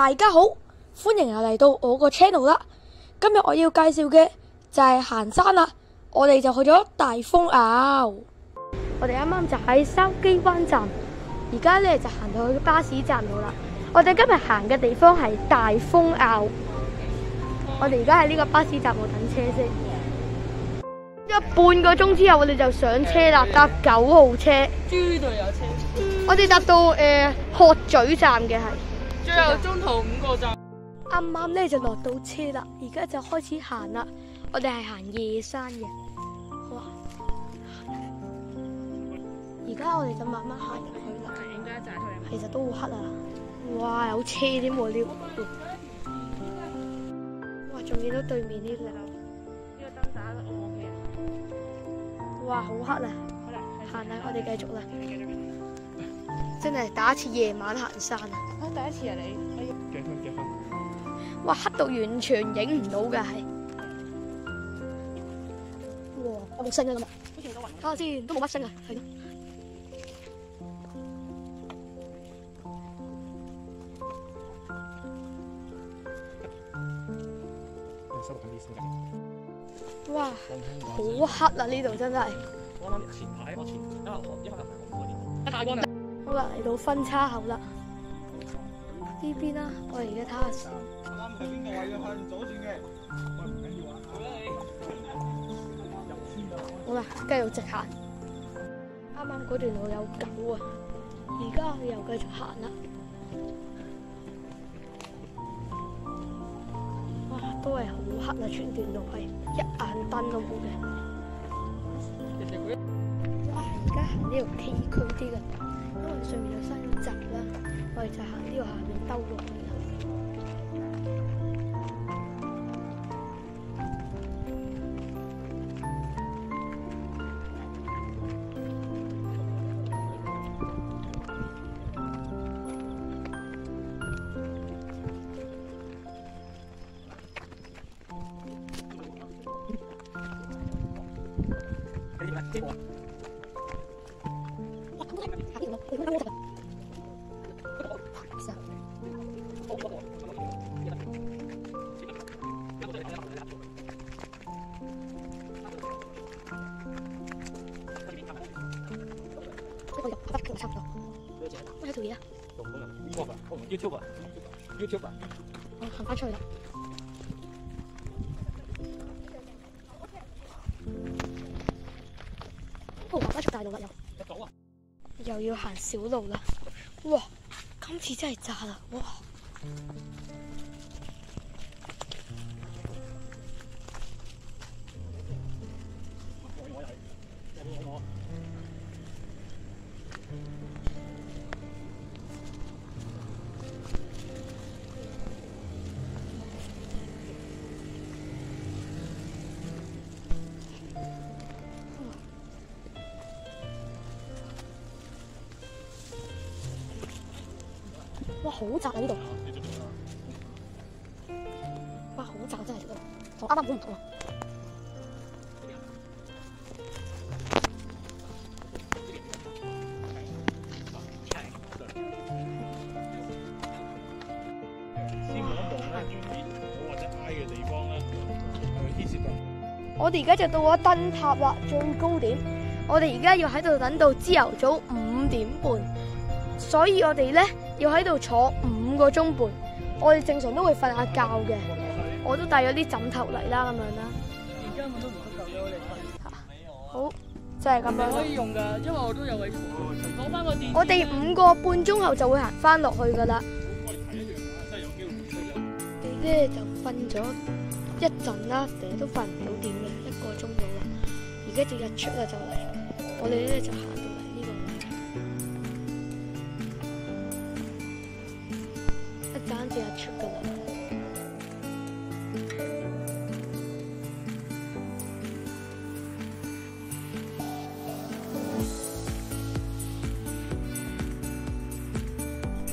大家好，歡迎又嚟到我個 channel 啦。今日我要介紹嘅就係行山啦。我哋就去咗大風坳。我哋啱啱就喺筲箕灣站，而家咧就行到去巴士站度啦。我哋今日行嘅地方係大風坳。我哋而家喺呢個巴士站度等車先。一半個鐘之後，我哋就上車啦，搭9號車。豬隊友車。我哋搭到鶴咀站嘅係。最後中途5個站。啱啱咧就落到車啦，而家就開始行啦。我哋係行夜山嘅。哇！而家我哋就慢慢行入去啦。其實都好黑啊！哇，有車添喎呢度。哇！仲見到對面呢度。呢個燈打得 OK 啊！哇，好黑啊！行啦，我哋繼續啦。真係第一次夜晚行山啊！第一次啊你？幾分？哇，黑到完全影唔到㗎係。哇，有冇聲啊咁啊？好似好多雲。睇下先，都冇乜聲啊，係咯。哇，好黑啊！呢度真係。我諗前排因為一開頭唔開電，太光啦。好啦，嚟到分叉口啦。呢邊啦，我哋而家睇下先。啱係邊個位要向左轉嘅？喂，唔緊要啊。好啦，繼續直行。啱啱嗰段路有狗啊，而家又繼續行啦。哇，都係好黑啊！全段路係一眼燈都冇嘅。哇，而家行呢條崎嶇啲嘅，因為上面有山有閘啦，我哋就行呢個下面兜落去啦。差唔多。乜喺度嘢啊 ？YouTube 啊！我行翻出去啦。行翻出大路啦又要行小路啦。哇！今次真係炸啦！哇！哇，好窄啊呢度！哇，好窄真係呢度，同啱啱好唔同啊！我哋而家就到咗燈塔啦，最高點。我哋而家要喺度等到朝頭早5點半，所以我哋咧要喺度坐5個鐘半。我哋正常都會瞓下覺嘅，我都帶咗啲枕頭嚟啦，咁樣啦。而家我都唔夠俾我哋瞓。好，就係咁樣。可以用㗎，因為我都有位坐。攞翻個電。我哋5個半鐘後就會行翻落去噶啦。你咧就瞓咗一陣啦，成日都瞓唔到點嘅，1個鐘到啦。而家就日出啦，就嚟。我哋咧就行到嚟呢個位，一陣就日出噶啦。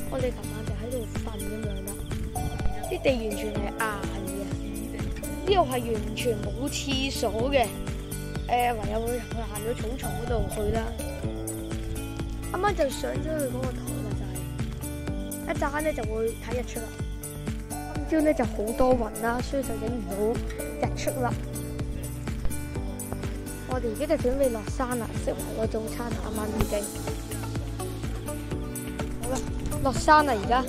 我哋琴晚就喺度瞓咁樣啦，啲地完全係硬嘅，呢度係完全冇廁所嘅，唯有去行到草叢嗰度去啦。啱啱就上咗去嗰個台啦，就係一陣咧就會睇日出啦。朝咧就好多雲啦，所以就影唔到日出啦。我哋而家就準備落山啦，食埋個早餐啦，啱啱已經。好啦，落山啦而家。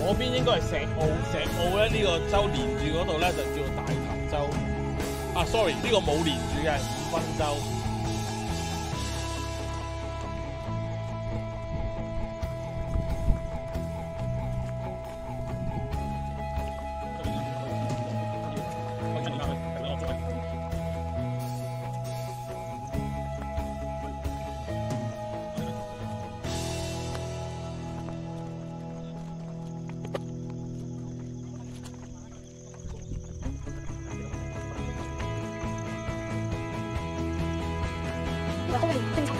嗰邊應該係石澳咧，呢個州連住嗰度咧就叫做大潭州。啊，sorry，呢個冇連住嘅五分州。都係精彩。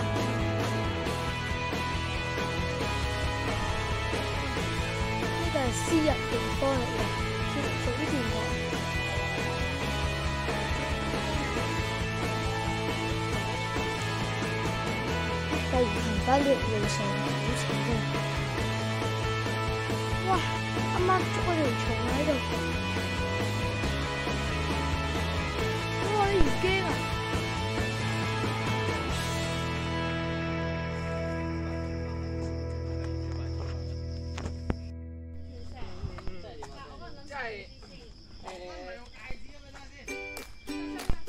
呢個係私人地方嚟嘅，屬於電台。突然行翻呢條路上，好慘啊！哇！啱啱捉嗰條蟲喺度。哇！你唔驚啊？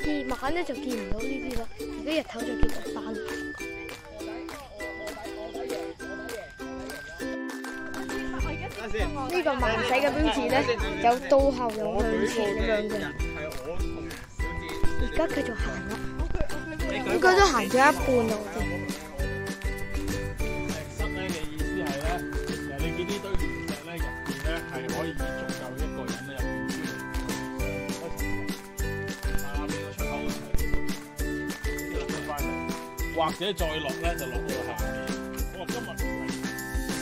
夜晚咧就見唔到呢啲啦，而家日頭就見到翻。呢個慢駛嘅標誌咧，有倒後有向前咁樣嘅。而家繼續行啦，應該都行咗一半啦，我哋。石室咧嘅意思係咧，其實你見呢堆亂石咧入邊咧係可以足夠一個人咧入邊住。或者再落咧就落到下面。我話今日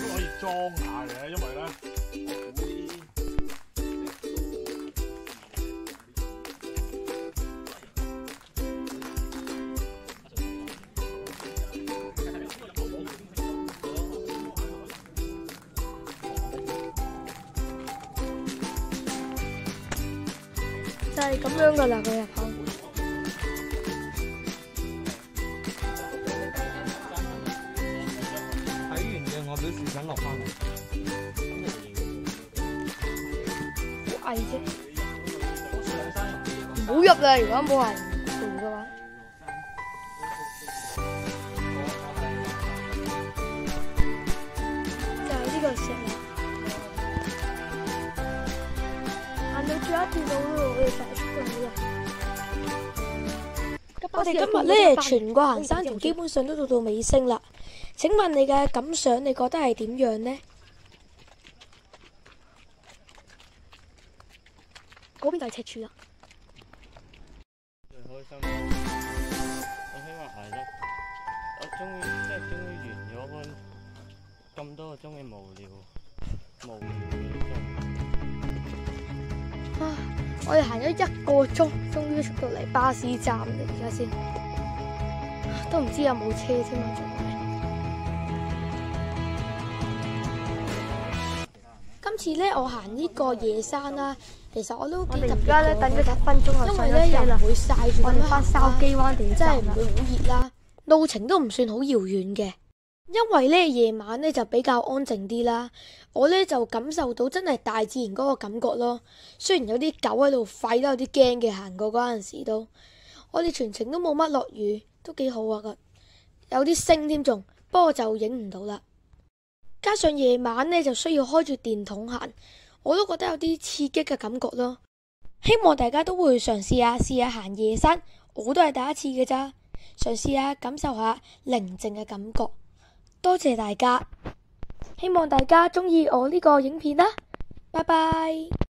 都可以裝下嘅，因為咧我估啲就係咁樣噶啦，個入口。我表示想落翻嚟，好危啫！唔好入啦，如果冇人扶嘅話。就係呢個石啦，行到最後一段路咯，我哋就係出到去啦。我哋今日咧全個行山團基本上都到尾聲啦。請問你嘅感想，你覺得係點樣呢？嗰邊就係赤柱啦。最開心。咁多個鐘嘅無聊嘅啊！我哋行咗1個鐘，終於出到嚟巴士站啦！而家先，都唔知有冇車添啊！仲係今次咧，我行呢個夜山啦，其實我都幾特別嘅。而家咧等咗10分鐘，因為咧又唔會曬住咁樣翻筲箕灣地鐵真係唔會好熱啦，路程都唔算好遙遠嘅。因為咧夜晚咧就比較安靜啲啦，我咧就感受到真係大自然嗰個感覺咯。雖然有啲狗喺度吠都有啲驚嘅，行過嗰陣時都，我哋全程都冇乜落雨，都幾好啊！有啲星添仲，不過就影唔到啦。加上夜晚咧就需要開住電筒行，我都覺得有啲刺激嘅感覺咯。希望大家都會嘗試下行夜山，我都係第一次嘅咋，嘗試下感受下寧靜嘅感覺。多謝大家，希望大家鍾意我呢個影片啦，拜拜。